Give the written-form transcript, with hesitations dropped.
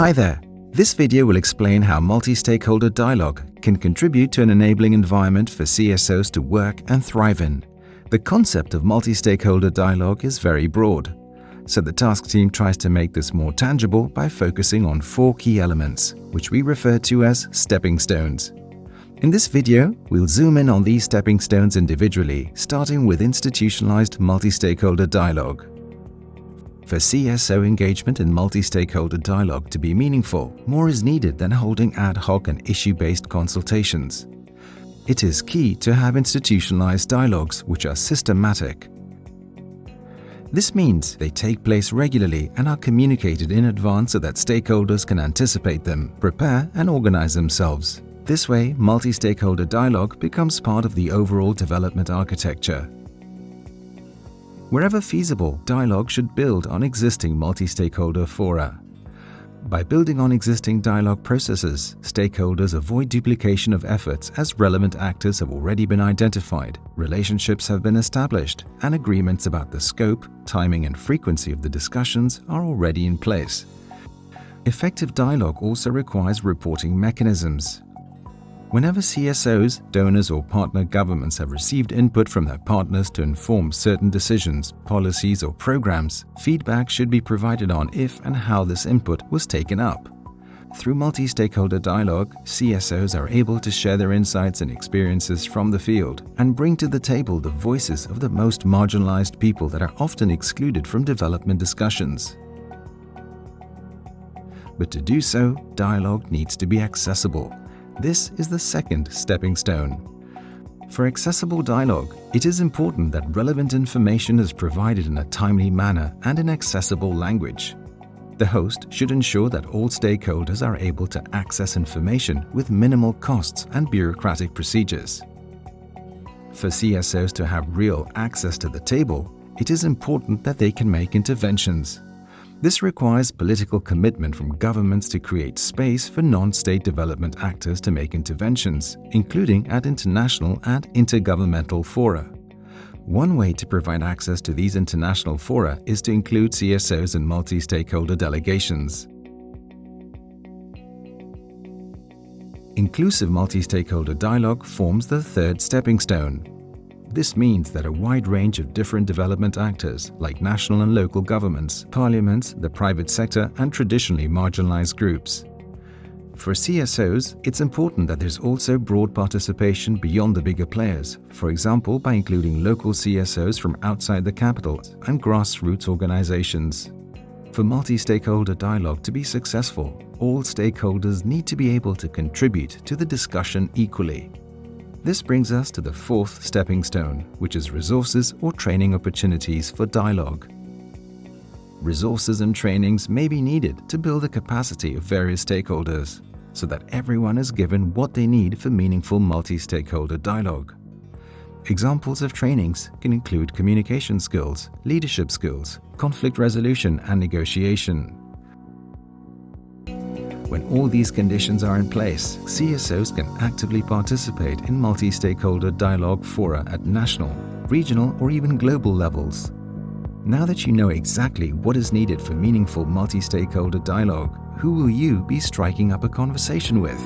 Hi there. This video will explain how multi-stakeholder dialogue can contribute to an enabling environment for CSOs to work and thrive in. The concept of multi-stakeholder dialogue is very broad, so the task team tries to make this more tangible by focusing on 4 key elements, which we refer to as stepping stones. In this video, we'll zoom in on these stepping stones individually, starting with institutionalized multi-stakeholder dialogue. For CSO engagement in multi-stakeholder dialogue to be meaningful, more is needed than holding ad hoc and issue-based consultations. It is key to have institutionalized dialogues which are systematic. This means they take place regularly and are communicated in advance so that stakeholders can anticipate them, prepare, and organize themselves. This way, multi-stakeholder dialogue becomes part of the overall development architecture. Wherever feasible, dialogue should build on existing multi-stakeholder fora. By building on existing dialogue processes, stakeholders avoid duplication of efforts as relevant actors have already been identified, relationships have been established, and agreements about the scope, timing, and frequency of the discussions are already in place. Effective dialogue also requires reporting mechanisms. Whenever CSOs, donors, or partner governments have received input from their partners to inform certain decisions, policies, or programs, feedback should be provided on if and how this input was taken up. Through multi-stakeholder dialogue, CSOs are able to share their insights and experiences from the field and bring to the table the voices of the most marginalized people that are often excluded from development discussions. But to do so, dialogue needs to be accessible. This is the second stepping stone. For accessible dialogue, it is important that relevant information is provided in a timely manner and in accessible language. The host should ensure that all stakeholders are able to access information with minimal costs and bureaucratic procedures. For CSOs to have real access to the table, it is important that they can make interventions. This requires political commitment from governments to create space for non-state development actors to make interventions, including at international and intergovernmental fora. One way to provide access to these international fora is to include CSOs in multi-stakeholder delegations. Inclusive multi-stakeholder dialogue forms the third stepping stone. This means that a wide range of different development actors, like national and local governments, parliaments, the private sector, and traditionally marginalized groups. For CSOs, it's important that there's also broad participation beyond the bigger players, for example by including local CSOs from outside the capital and grassroots organizations. For multi-stakeholder dialogue to be successful, all stakeholders need to be able to contribute to the discussion equally. This brings us to the fourth stepping stone, which is resources or training opportunities for dialogue. Resources and trainings may be needed to build the capacity of various stakeholders, so that everyone is given what they need for meaningful multi-stakeholder dialogue. Examples of trainings can include communication skills, leadership skills, conflict resolution, and negotiation. When all these conditions are in place, CSOs can actively participate in multi-stakeholder dialogue fora at national, regional, or even global levels. Now that you know exactly what is needed for meaningful multi-stakeholder dialogue, who will you be striking up a conversation with?